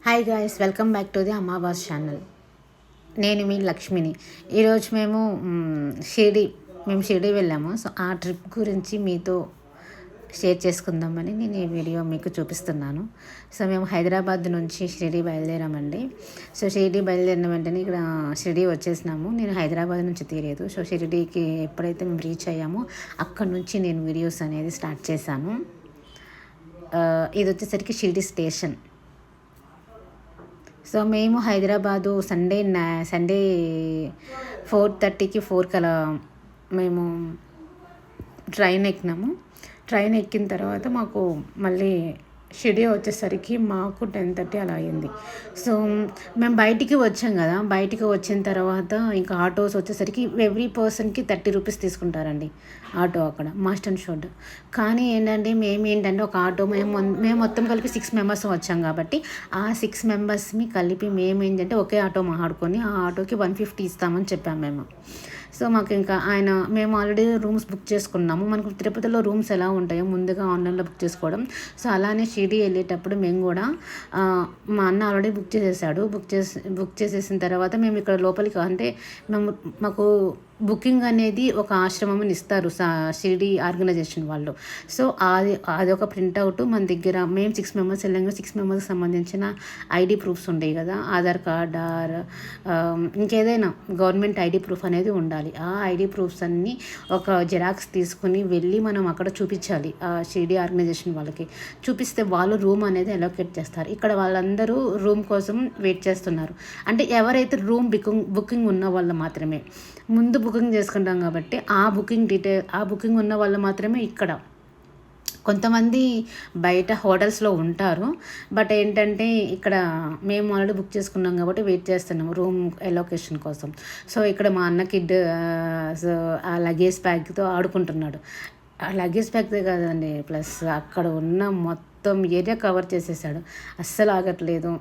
Hi guys, welcome back to the అమ్మాబాస్ channel. నేను మీ లక్ష్మిని. ఈరోజు మేము షిరిడి వెళ్ళాము. సో ఆ ట్రిప్ గురించి మీతో షేర్ చేసుకుందామని నేను ఈ వీడియో మీకు చూపిస్తున్నాను. సో మేము హైదరాబాద్ నుంచి షిరిడి బయలుదేరామండి. సో షిరిడి బయలుదేరిన వెంటనే ఇక్కడ షిరిడి వచ్చేసినాము. నేను హైదరాబాద్ నుంచి తీరేదు. సో షిరిడీకి ఎప్పుడైతే మేము రీచ్ అయ్యామో అక్కడ నుంచి నేను వీడియోస్ అనేది స్టార్ట్ చేశాను. ఇది వచ్చేసరికి షిరిడి స్టేషన్. సో మేము హైదరాబాదు సండే 4:30కి 4 అలా మేము ట్రైన్ ఎక్కినాము. ట్రైన్ ఎక్కిన తర్వాత మాకు మళ్ళీ షిరిడి వచ్చేసరికి మాకు 10:30 అలా అయింది. సో మేము బయటికి వచ్చాం కదా, బయటికి వచ్చిన తర్వాత ఇంకా ఆటోస్ వచ్చేసరికి ఎవ్రీ పర్సన్కి 30 రూపీస్ తీసుకుంటారండి ఆటో అక్కడ మస్ట్ అండ్ షుడ్. కానీ ఏంటంటే ఒక ఆటో మేము మొత్తం కలిపి 6 మెంబర్స్ వచ్చాం కాబట్టి ఆ 6 మెంబర్స్ని కలిపి మేమేంటంటే ఒకే ఆటో మాట్లాడుకొని ఆ ఆటోకి 150 ఇస్తామని చెప్పాము మేము. సో మాకు ఇంకా మేము ఆల్రెడీ రూమ్స్ బుక్ చేసుకున్నాము. మనకు తిరుపతిలో రూమ్స్ ఎలా ఉంటాయో ముందుగా ఆన్లైన్లో బుక్ చేసుకోవడం. సో అలానే షిరిడి వెళ్ళేటప్పుడు మేము కూడా మా అన్న ఆల్రెడీ బుక్ చేసేసిన తర్వాత మేము ఇక్కడ లోపలికి అంటే మాకు బుకింగ్ అనేది ఒక ఆశ్రమం ఇస్తారు షిరిడి ఆర్గనైజేషన్ వాళ్ళు. సో అదొక ప్రింట్అవుట్ మన దగ్గర మేము 6 మెంబర్స్ వెళ్ళాము. 6 మెంబర్స్కి సంబంధించిన ఐడి ప్రూఫ్స్ ఉంటాయి కదా, ఆధార్ కార్డ్ ఇంకేదైనా గవర్నమెంట్ ఐడి ప్రూఫ్ అనేది ఉండాలి. ఆ ఐడి ప్రూఫ్స్ అన్నీ ఒక జిరాక్స్ తీసుకుని వెళ్ళి మనం అక్కడ చూపించాలి. ఆ షిరిడి ఆర్గనైజేషన్ వాళ్ళకి చూపిస్తే వాళ్ళు రూమ్ అనేది అలోకేట్ చేస్తారు. ఇక్కడ వాళ్ళందరూ రూమ్ కోసం వెయిట్ చేస్తున్నారు. అంటే ఎవరైతే రూమ్ బుకింగ్ ఉన్న వాళ్ళు మాత్రమే ముందు బుకింగ్ చేసుకుంటాం కాబట్టి ఆ బుకింగ్ ఉన్న వాళ్ళు మాత్రమే ఇక్కడ. కొంతమంది బయట హోటల్స్లో ఉంటారు. బట్ ఏంటంటే ఇక్కడ మేము ఆల్రెడీ బుక్ చేసుకున్నాం కాబట్టి వెయిట్ చేస్తున్నాము రూమ్ ఎలొకేషన్ కోసం. సో ఇక్కడ మా అన్న కిడ్ ఆ లగేజ్ బ్యాగ్తో ఆడుకుంటున్నాడు. ఆ లగేజ్ బ్యాగ్తో కాదండి, ప్లస్ అక్కడ ఉన్న మొత్తం ఏరియా కవర్ చేసేసాడు. అస్సలు ఆగట్లేదు.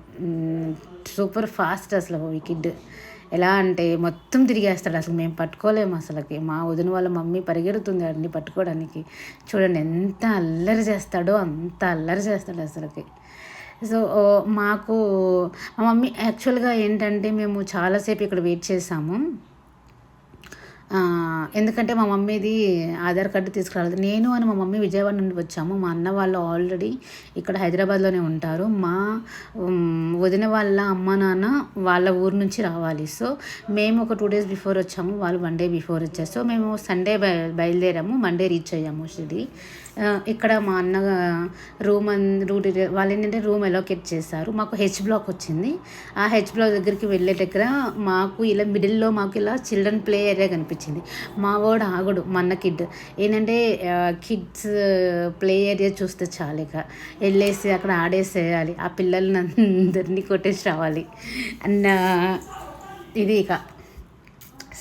సూపర్ ఫాస్ట్ అసలు ఈ కిడ్. ఎలా అంటే మొత్తం తిరిగేస్తాడు. అసలు మేము పట్టుకోలేము. అసలుకి మా వదిన వాళ్ళ మమ్మీ పరిగెడుతుంది అన్ని పట్టుకోవడానికి. చూడండి ఎంత అల్లరి చేస్తాడో, అంత అల్లరి చేస్తాడు అసలుకి. సో మా మమ్మీ యాక్చువల్గా ఏంటంటే మేము చాలాసేపు ఇక్కడ వెయిట్ చేసాము. ఎందుకంటే మా మమ్మీది ఆధార్ కార్డు తీసుకురాలేదు. మా మమ్మీ విజయవాడ నుండి వచ్చాము. మా అన్న వాళ్ళు ఆల్రెడీ ఇక్కడ హైదరాబాద్లోనే ఉంటారు. మా వదిన వాళ్ళ అమ్మ నాన్న వాళ్ళ ఊరు నుంచి రావాలి. సో మేము ఒక 2 days బిఫోర్ వచ్చాము, వాళ్ళు 1 day బిఫోర్ వచ్చారు. సో మేము సండే బయలుదేరాము, మండే రీచ్ అయ్యాము షిరిడి. ఇక్కడ మా అన్న వాళ్ళు ఏంటంటే రూమ్ అలోకేట్ చేశారు. మాకు హెచ్ బ్లాక్ వచ్చింది. ఆ హెచ్ బ్లాక్ దగ్గరికి వెళ్ళే దగ్గర మాకు ఇలా మిడిల్లో మాకు ఇలా చిల్డ్రన్ ప్లే ఏరియా కనిపించింది. మా వాడు ఆగడు, మా అన్న కిడ్ ఏంటంటే కిడ్స్ ప్లే ఏరియా చూస్తే చాలు ఇక వెళ్ళేసి అక్కడ ఆడేసేయాలి, ఆ పిల్లల్ని అందరినీ కొట్టేసి రావాలి అన్న ఇది. ఇక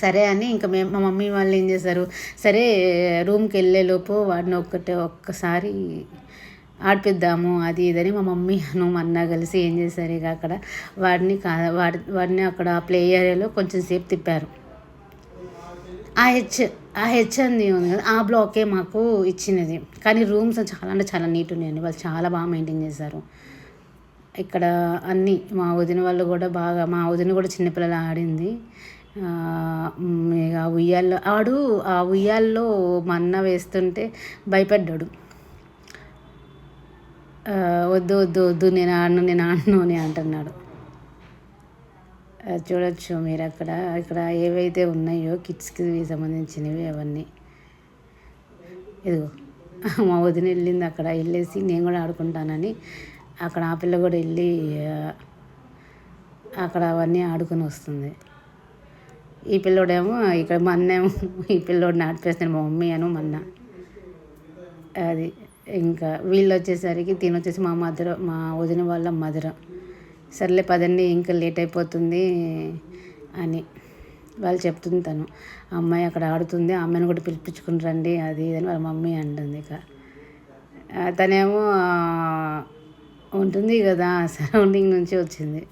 సరే అని ఇంకా మా మమ్మీ వాళ్ళు ఏం చేశారు, సరే రూమ్కి వెళ్ళేలోపు వాడిని ఒక్కసారి ఆడిపిద్దాము అది ఇదని మా మమ్మీ మా అన్న కలిసి ఏం చేశారు, ఇక అక్కడ వాడిని అక్కడ ప్లే ఏరియాలో కొంచెం సేపు తిప్పారు. ఆ హెచ్ అని ఉంది కదా, ఆ బ్లాకే మాకు ఇచ్చినది. కానీ రూమ్స్ చాలా అంటే చాలా నీట్ ఉన్నాయండి. వాళ్ళు చాలా బాగా మెయింటైన్ చేశారు. ఇక్కడ అన్నీ మా వదిన వాళ్ళు కూడా బాగా, మా వదిన కూడా చిన్నపిల్లలు ఆడింది. ఇక ఆ ఉయ్యాల్లో మా అన్న వేస్తుంటే భయపడ్డాడు. వద్దు వద్దు వద్దు నేను ఆడను అని అంటున్నాడు. చూడొచ్చు మీరు ఇక్కడ ఏవైతే ఉన్నాయో కిడ్స్కి సంబంధించినవి అవన్నీ. ఇదిగో మా వదిన వెళ్ళింది, అక్కడ వెళ్ళేసి నేను కూడా ఆడుకుంటానని అక్కడ ఆ పిల్ల కూడా వెళ్ళి అక్కడ అవన్నీ ఆడుకొని వస్తుంది. ఈ పిల్లోడేమో ఇక్కడ మా అన్నేమో ఈ పిల్లోడిని ఆడిపేస్తాను, మా మమ్మీ మా అన్న. అది ఇంకా వీళ్ళు వచ్చేసరికి తినొచ్చేసి మా వదిన వాళ్ళ మదర్. సర్లే పదండి ఇంకా లేట్ అయిపోతుంది అని వాళ్ళు చెప్తుంది. తను అమ్మాయి అక్కడ ఆడుతుంది, అమ్మాయిని కూడా పిలిపించుకుని రండి అది అని వాళ్ళ మమ్మీ అంటుంది. ఇక తనేమో ఉంటుంది కదా సరౌండింగ్ నుంచి వచ్చింది.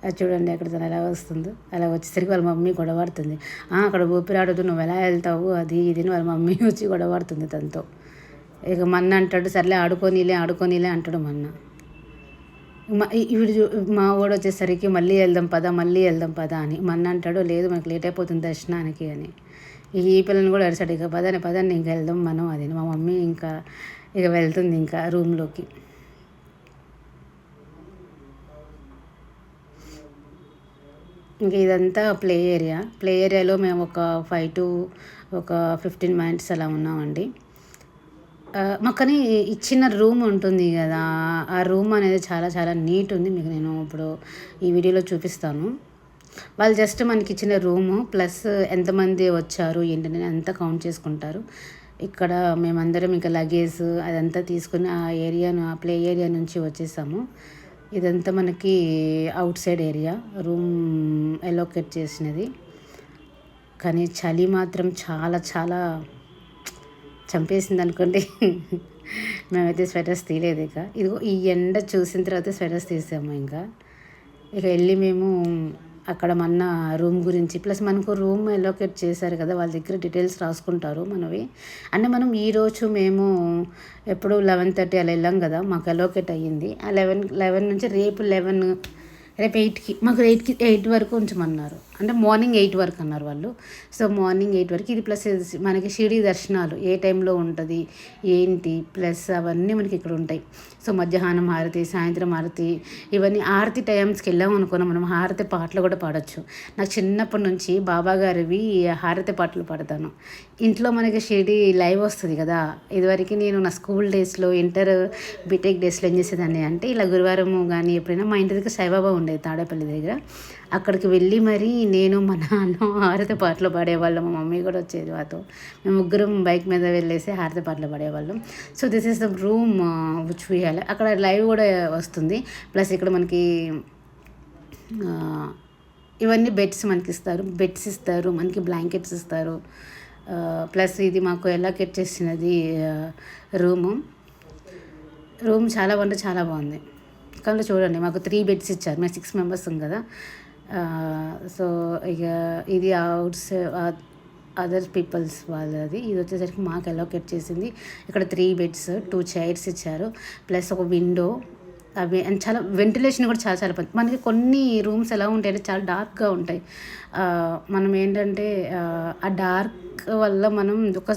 అది చూడండి అక్కడ తను ఎలా వస్తుందో. అలా వచ్చేసరికి వాళ్ళ మమ్మీ గొడవడుతుంది. అక్కడ ఊపిరాడదు, నువ్వు ఎలా వెళ్తావు అది ఇది అని వాళ్ళ మమ్మీ వచ్చి గొడవడుతుంది తనతో. ఇక మన్న అంటాడు, సర్లే ఆడుకోనీలే అంటాడు మన్న. మా వాడు వచ్చేసరికి మళ్ళీ వెళ్దాం పదా మళ్ళీ వెళ్దాం పదా అని మొన్న అంటాడు లేదు మనకు లేట్ అయిపోతుంది దర్శనానికి అని. ఈ పిల్లల్ని కూడా అడిచాడు ఇక పదని ఇంకా వెళ్దాం మనం అది. మా మమ్మీ ఇంకా ఇక వెళ్తుంది ఇంకా రూమ్లోకి. ఇంక ఇదంతా ప్లే ఏరియాలో మేము ఒక 15 మినిట్స్ అలా ఉన్నామండి. మాకని ఇచ్చిన రూమ్ ఉంటుంది కదా, ఆ రూమ్ అనేది చాలా చాలా నీట్ ఉంది. మీకు నేను ఇప్పుడు ఈ వీడియోలో చూపిస్తాను. వాళ్ళు జస్ట్ మనకి ఇచ్చిన రూము ప్లస్ ఎంతమంది వచ్చారు ఏంటని అంతా కౌంట్ చేసుకుంటారు. ఇక్కడ మేమందరం ఇంకా లగేజ్ అదంతా తీసుకుని ఆ ప్లే ఏరియా నుంచి వచ్చేసాము. ఇదంతా మనకి out side area room allocate చేసినది. కానీ చలి మాత్రం చాలా చాలా చంపేసింది అనుకోండి. మేమైతే స్వెటర్స్ తీయలేదు. ఇదిగో ఈ ఎండ చూసిన తర్వాత స్వెటర్స్ తీసాము. ఇక వెళ్ళి మేము అక్కడ మన రూమ్ గురించి ప్లస్ మనకు రూమ్ ఎలోకేట్ చేశారు కదా, వాళ్ళ దగ్గర డీటెయిల్స్ రాసుకుంటారు మనవి. అంటే మనం ఈరోజు మేము ఎప్పుడు 11:30 అలా వెళ్ళాం కదా, మాకు ఎలోకేట్ అయ్యింది. ఆ 11 నుంచి రేపు 8కి మాకు 8 వరకు ఉంచమన్నారు. అంటే మార్నింగ్ 8 వరకు అన్నారు వాళ్ళు. సో మార్నింగ్ 8 వరకు ఇది ప్లస్ మనకి షిరిడి దర్శనాలు ఏ టైంలో ఉంటుంది ఏంటి ప్లస్ అవన్నీ మనకి ఇక్కడ ఉంటాయి. సో మధ్యాహ్నం హారతి, సాయంత్రం హారతి, ఇవన్నీ హారతి టైమ్స్కి వెళ్ళాం అనుకున్నాం మనం. హారతి పాటలు కూడా పాడొచ్చు. నాకు చిన్నప్పటి నుంచి బాబా గారివి హారతి పాటలు పాడతాను. ఇంట్లో మనకి షిరిడి లైవ్ వస్తుంది కదా. ఇదివరకు నేను నా స్కూల్ డేస్లో బీటెక్ డేస్లో ఏం చేసేదాన్ని అంటే ఇలా గురువారం కానీ ఎప్పుడైనా మా ఇంటి దగ్గర సాయిబాబా ఉండేది తాడేపల్లి దగ్గర. అక్కడికి వెళ్ళి మరి నేను మా నాన్న హారతి పాటలు పాడేవాళ్ళం. మా మమ్మీ కూడా వచ్చేది మాతో. మేము ముగ్గురం బైక్ మీద వెళ్ళేసి హారతి పాటలు పాడేవాళ్ళం. So this is the room which we have. అక్కడ లైవ్ కూడా వస్తుంది. ప్లస్ ఇక్కడ మనకి ఇవన్నీ బెడ్స్ ఇస్తారు మనకి బ్లాంకెట్స్ ఇస్తారు. ప్లస్ ఇది మాకు ఎలాకెట్ చేసినది రూమ్ చాలా బాగుంది. కానీ చూడండి మాకు 3 బెడ్స్ ఇచ్చారు. మేము 6 మెంబర్స్ కదా. సో ఇక ఇది అదర్ పీపుల్స్ వాళ్ళది. ఇది వచ్చేసరికి మాకు ఎలోకేట్ చేసింది. ఇక్కడ 3 బెడ్స్ 2 చైర్స్ ఇచ్చారు. ప్లస్ ఒక విండో అవి అండ్ చాలా వెంటిలేషన్ కూడా చాలా మనకి కొన్ని రూమ్స్ ఎలా ఉంటాయంటే చాలా డార్క్గా ఉంటాయి. మనం ఏంటంటే ఆ డార్క్ వల్ల మనం ఒక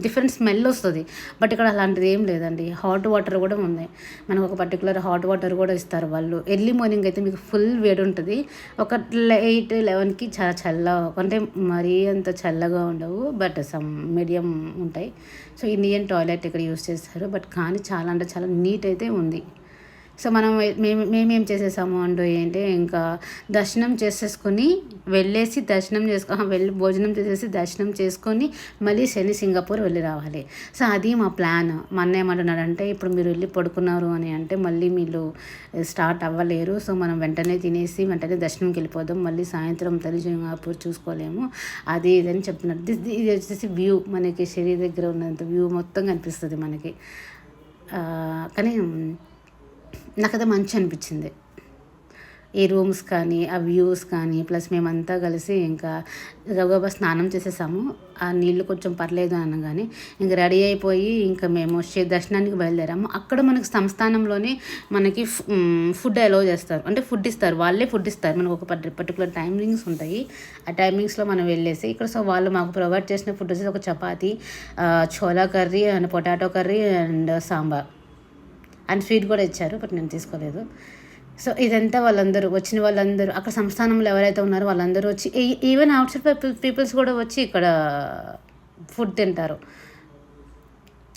డిఫరెంట్ స్మెల్ వస్తుంది. బట్ ఇక్కడ అలాంటిది ఏం లేదండి. హాట్ వాటర్ కూడా ఉంది. మనకు ఒక పర్టికులర్ హాట్ వాటర్ కూడా ఇస్తారు వాళ్ళు. ఎర్లీ మార్నింగ్ అయితే మీకు ఫుల్ వేడి ఉంటుంది. ఒక 8-11కి చాలా చల్లగా, అంటే మరీ అంత చల్లగా ఉండవు, బట్ సమ్ మీడియం ఉంటాయి. సో ఇండియన్ టాయిలెట్ ఇక్కడ యూస్ చేస్తారు. బట్ కానీ చాలా అంటే చాలా నీట్ అయితే ఉంది. సో మేమేం చేసేసాము అంటే ఇంకా దర్శనం చేసేసుకొని వెళ్ళేసి వెళ్ళి భోజనం చేసేసి దర్శనం చేసుకొని మళ్ళీ సింగపూర్ వెళ్ళి రావాలి. సో అది మా ప్లాన్. మా అన్న ఏమంటున్నాడంటే ఇప్పుడు మీరు వెళ్ళి పడుకున్నారు అని అంటే మళ్ళీ మీరు స్టార్ట్ అవ్వలేరు. సో మనం వెంటనే తినేసి వెంటనే దర్శనంకి వెళ్ళిపోదాం, మళ్ళీ సాయంత్రం సింగపూర్ చూసుకోలేము అది ఇదని చెప్తున్నారు. ఇది వచ్చేసి వ్యూ, మనకి షిరిడి దగ్గర ఉన్నంత వ్యూ మొత్తం కనిపిస్తుంది మనకి. కానీ నాకైతే మంచి అనిపించింది ఈ రూమ్స్ కానీ ఆ వ్యూస్ కానీ. ప్లస్ మేమంతా కలిసి ఇంకా గబగబా స్నానం చేసేసాము. ఆ నీళ్ళు కొంచెం పర్లేదు అనగానే ఇంకా రెడీ అయిపోయి ఇంకా మేము దర్శనానికి బయలుదేరాము. అక్కడ మనకి సంస్థానంలోనే మనకి ఫుడ్ అలౌ చేస్తారు, అంటే ఫుడ్ ఇస్తారు, వాళ్ళే ఫుడ్ ఇస్తారు. మనకు ఒక పర్టికులర్ టైమింగ్స్ ఉంటాయి. ఆ టైమింగ్స్లో మనం వెళ్ళేసి ఇక్కడ సో వాళ్ళు మాకు ప్రొవైడ్ చేసిన ఫుడ్ వచ్చేసి ఒక chapati, Chola curry and potato curry and sambar and sweet కూడా ఇచ్చారు, బట్ నేను తీసుకోలేదు. సో ఇదంతా వచ్చిన వాళ్ళందరూ అక్కడ సంస్థానంలో ఎవరైతే ఉన్నారో వాళ్ళందరూ వచ్చి ఈవెన్ అవుట్ సైడ్ పీపుల్స్ కూడా వచ్చి ఇక్కడ ఫుడ్ తింటారు.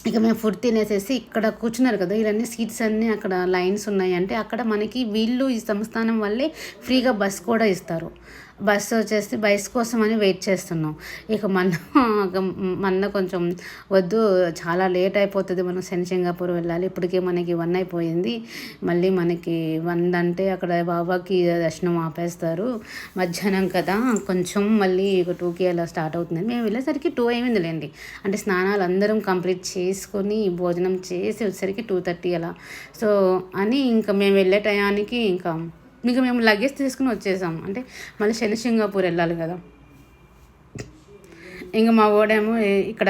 ఇక మేము ఫుడ్ తినేసేసి ఇక్కడ కూర్చున్నారు కదా, ఇవన్నీ సీట్స్ అన్నీ అక్కడ లైన్స్ ఉన్నాయి. అంటే అక్కడ మనకి వీళ్ళు ఈ సంస్థానం వల్లే ఫ్రీగా బస్ కూడా ఇస్తారు. బస్సు వచ్చేసి బస్ కోసం అని వెయిట్ చేస్తున్నాం. ఇక మన కొంచెం వద్దు చాలా లేట్ అయిపోతుంది, మనం సింగపూర్ వెళ్ళాలి, ఇప్పటికే మనకి 1 అయిపోయింది, మళ్ళీ మనకి 1 అంటే అక్కడ బాబాకి దర్శనం ఆపేస్తారు, మధ్యాహ్నం కదా కొంచెం మళ్ళీ 2కి అలా స్టార్ట్ అవుతుంది. మేము వెళ్ళేసరికి 2 అయిందిలేండి. అంటే స్నానాలు అందరం కంప్లీట్ చేసుకొని భోజనం చేసి వచ్చేసరికి 2:30 అలా. సో అని ఇంకా మేము వెళ్ళే టయానికి ఇంకా మేము లగేజ్ తీసుకుని వచ్చేసాము. అంటే మళ్ళీ సింగపూర్ వెళ్ళాలి కదా. ఇంకా మా వాడేమో ఇక్కడ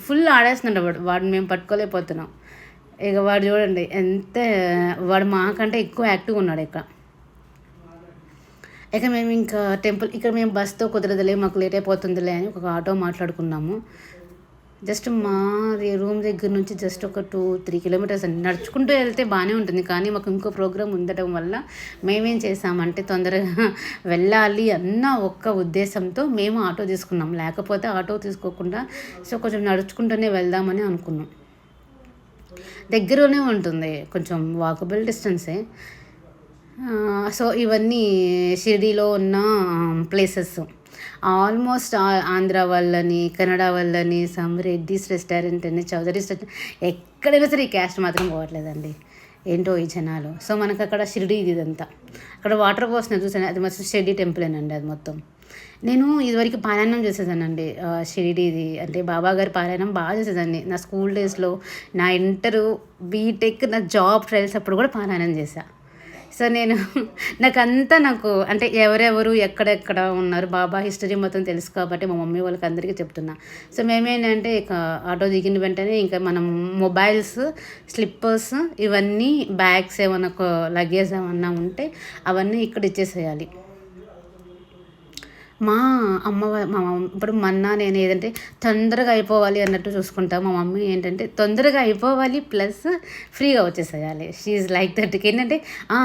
ఫుల్ ఆడేస్తున్నాడు. వాడు మేము పట్టుకోలేకపోతున్నాం. ఇక వాడు చూడండి ఎంత, వాడు మాకంటే ఎక్కువ యాక్టివ్గా ఉన్నాడు ఇక మేము ఇంకా టెంపుల్ ఇక్కడ మేము బస్తో కుదరదులే, మాకు లేట్ అయిపోతుందిలే అని ఒక ఆటో మాట్లాడుకున్నాము. జస్ట్ మా రూమ్ దగ్గర నుంచి జస్ట్ ఒక 2-3 కిలోమీటర్స్ అండి. నడుచుకుంటూ వెళ్తే బాగానే ఉంటుంది, కానీ మాకు ఇంకో ప్రోగ్రామ్ ఉండటం వల్ల మేమేం చేసామంటే తొందరగా వెళ్ళాలి అన్న ఒక్క ఉద్దేశంతో మేము ఆటో తీసుకున్నాం. లేకపోతే ఆటో తీసుకోకుండా సో కొంచెం నడుచుకుంటూనే వెళ్దామని అనుకున్నాం. దగ్గరలోనే ఉంటుంది, కొంచెం వాకబుల్ డిస్టెన్సే. సో ఇవన్నీ షిరిడీలో ఉన్న ప్లేసెస్. ఆల్మోస్ట్ ఆంధ్ర వాళ్ళని, కన్నడ వాళ్ళని, సమ్ రెడ్డిస్ రెస్టారెంట్ అని, చౌదరి రెస్టారెంట్, ఎక్కడైనా సరే ఈ క్యాస్ట్ మాత్రం పోవట్లేదండి. ఏంటో ఈ జనాలు. సో మనకు అక్కడ షిరిడీ ఇదంతా, అక్కడ వాటర్ పోసిన చూసాను, అది మొత్తం షిరిడీ టెంపులేనండి అది మొత్తం. నేను ఇదివరకు పారాయణం చేసేదానండి షిరిడీది, అంటే బాబా గారి పారాయణం బాగా చేసేదాన్ని. నా స్కూల్ డేస్లో, నా ఇంటరు, బీటెక్, నా జాబ్ ట్రయల్స్ అప్పుడు కూడా పారాయణం చేశాను. సో నాకు అంటే ఎవరెవరు ఎక్కడెక్కడ ఉన్నారు బాబా హిస్టరీ మొత్తం తెలుసు కాబట్టి మా మమ్మీ వాళ్ళకి అందరికీ చెప్తున్నా. సో మేమేంటంటే ఇక ఆటో దిగిన వెంటనే ఇంకా మనం మొబైల్స్, స్లిప్పర్స్, ఇవన్నీ బ్యాగ్స్ ఏమన్నా లగేజ్ ఏమన్నా ఉంటే అవన్నీ ఇక్కడ ఇచ్చేసేయాలి. మా ఇప్పుడు నేను ఏదంటే తొందరగా అయిపోవాలి అన్నట్టు చూసుకుంటా. మా మమ్మీ ఏంటంటే తొందరగా అయిపోవాలి ప్లస్ ఫ్రీగా వచ్చేసేయాలి. She like that. ఏంటంటే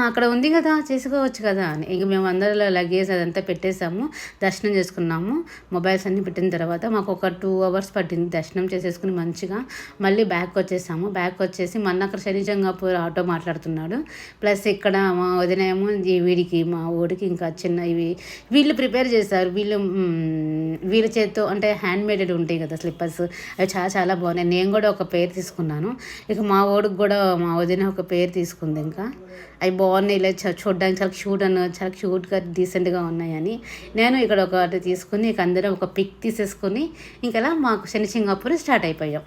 అక్కడ ఉంది కదా చేసుకోవచ్చు కదా అని. ఇంక మేము అందరిలో లగేజ్ అదంతా పెట్టేసాము, దర్శనం చేసుకున్నాము. మొబైల్స్ అన్నీ పెట్టిన తర్వాత మాకు ఒక 2 hours పట్టింది దర్శనం చేసేసుకుని మంచిగా. మళ్ళీ బ్యాక్ వచ్చేసాము. బ్యాక్ వచ్చేసి అక్కడ శనిజంగాపూర్ ఆటో మాట్లాడుతున్నాడు. ప్లస్ ఇక్కడ మా వదినేమో వీడికి, మా ఊడికి ఇంకా చిన్న వీళ్ళు ప్రిపేర్ చేశారు. వీళ్ళ చేత్తో అంటే హ్యాండ్ మేడెడ్ ఉంటాయి కదా స్లిప్పర్స్, అవి చాలా చాలా బాగున్నాయి. నేను కూడా ఒక పేరు తీసుకున్నాను. ఇక మా ఓడికి కూడా మా వదిన ఒక పేరు తీసుకుంది. ఇంకా అవి బాగున్నాయి, ఇలా చూడడానికి చాలా క్యూట్గా డీసెంట్గా ఉన్నాయని నేను ఇక్కడ ఒకటి తీసుకుని ఇక అందరం ఒక పిక్ తీసేసుకుని ఇంకలా మాకు శనిసింగాపూర్ స్టార్ట్ అయిపోయాం.